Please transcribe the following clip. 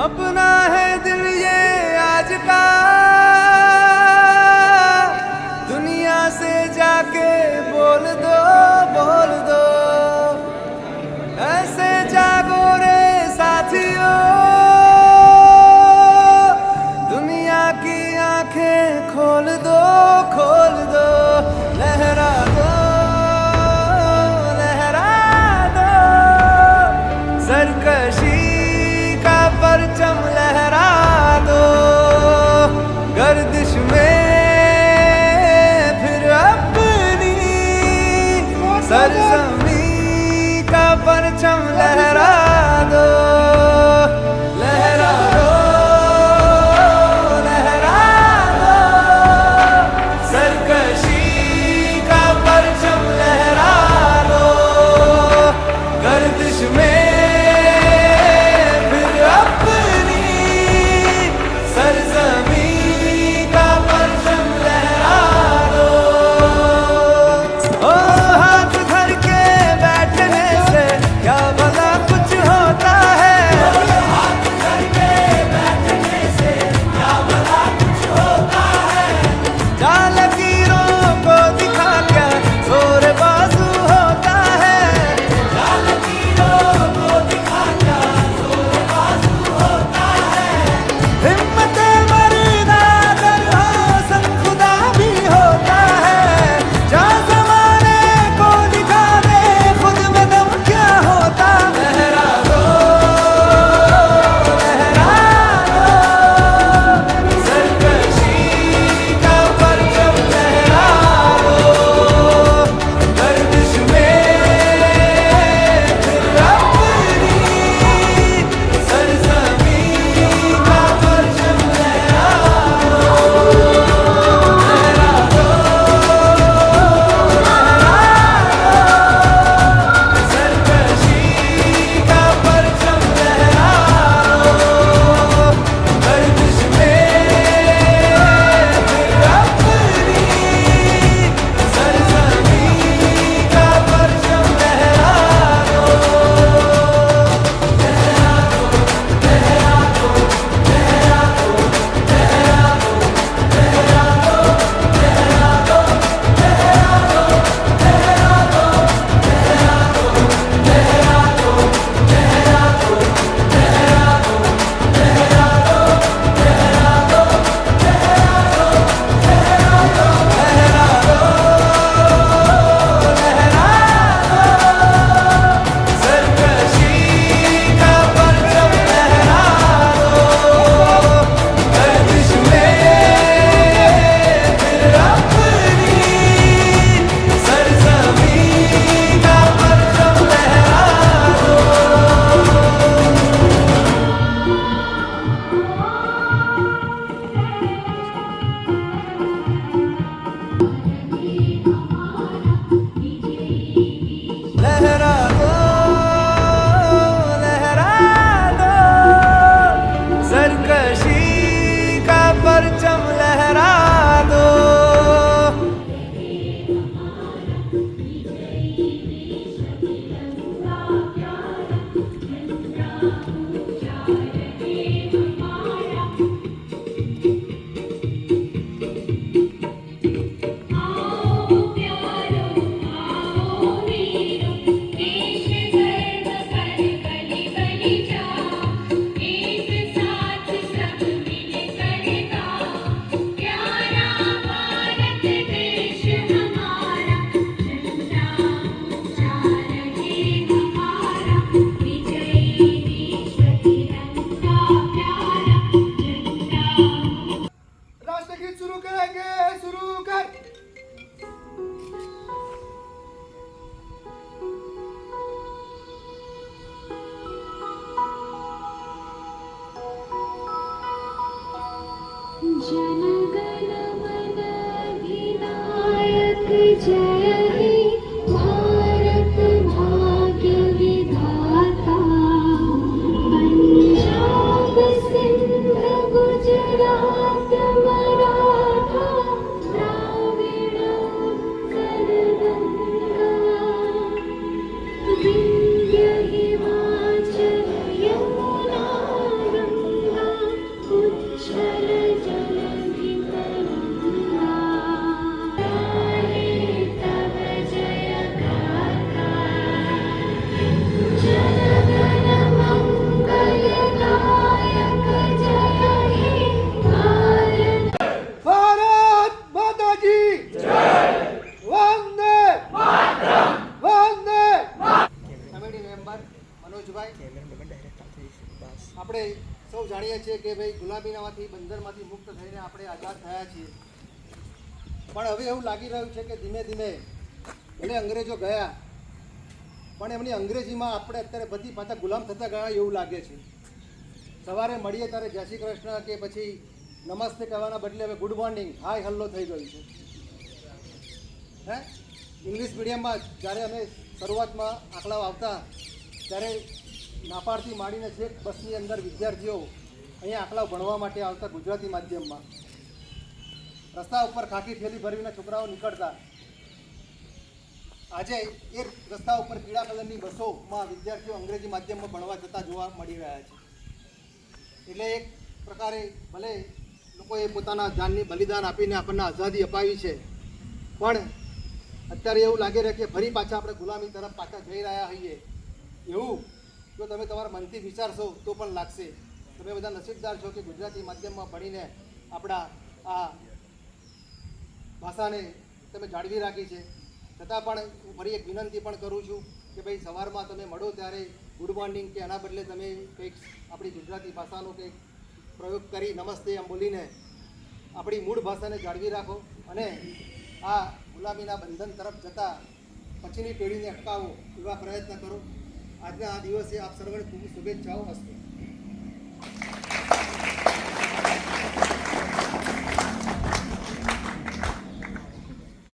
अपना है दिल ये आज का, दुनिया से जाके बोल दो, बोल दो। ऐसे जागो रे साथियों, दुनिया की आंखें खोल दो, खोल दो। लहरा दो, लहरा दो, सरकशी का परचम लहरा दो। गर्दिश में फिर अपनी सरजमी का परचम लहरा दो। लहरा दो, लहरा दो, सरकशी का परचम लहरा दो। गर्दिश में परचम लहरा दो। जनगण मन अधिनायक जय हे भारत भाग्य विधाता। पंजाब सिंध गुजरात मराठा द्राविड़ उत्कल गंगा। विंध्य हिमाचल यमुना गंगा બંધનમાંથી મુક્ત થઈને આપણે આઝાદ થયા છીએ. પણ હવે એવું લાગી રહ્યું છે કે ધીમે ધીમે ભલે અંગ્રેજો ગયા પણ એમની અંગ્રેજીમાં આપણે અત્યારે બધી પાછા ગુલામ થતા ગયા એવું લાગે છે. સવારે મળીએ ત્યારે જય શ્રી કૃષ્ણ કે પછી નમસ્તે કહેવાના બદલે હવે ગુડ મોર્નિંગ હાય હલ્લો થઈ ગયું છે. હે ઇંગ્લિશ મીડિયમમાં જ્યારે અમે શરૂઆતમાં આંકડાઓ આવતા ત્યારે નાપાડથી માંડીને છેક બસની અંદર વિદ્યાર્થીઓ અહીંયા આંકડાઓ ભણવા માટે આવતા ગુજરાતી માધ્યમમાં. રસ્તા ઉપર ખાકી થેલી ભરીને છોકરાઓ નીકળતા. આજે એ રસ્તા ઉપર પીળા કલરની બસોમાં વિદ્યાર્થીઓ અંગ્રેજી માધ્યમમાં ભણવા જતા જોવા મળી રહ્યા છે. એટલે એક પ્રકારે ભલે લોકોએ પોતાના જાનની બલિદાન આપીને આપણને આઝાદી અપાવી છે પણ અત્યારે એવું લાગે છે કે ફરી પાછા આપણે ગુલામી તરફ પાછા જઈ રહ્યા હોઈએ એવું જો તમે તમારા મનથી વિચારશો તો પણ લાગશે. તમે બધા નસીબદાર છો કે ગુજરાતી માધ્યમમાં ભણીને આપણા આ ભાષાને તમે જાળવી રાખી છે. છતાં પણ હું ફરી એક વિનંતી પણ કરું છું કે ભાઈ સવારમાં તમે મળો ત્યારે ગુડ મોર્નિંગ કે એના બદલે તમે કંઈક આપણી ગુજરાતી ભાષાનો કંઈક પ્રયોગ કરી નમસ્તે એમ બોલીને આપણી મૂળ ભાષાને જાળવી રાખો અને આ ગુલામીના બંધન તરફ જતાં પછીની પેઢીને અટકાવો એવા પ્રયત્ન કરો. આજના આ દિવસે આપ સર્વને ખૂબ શુભેચ્છાઓ. અસ્તુ.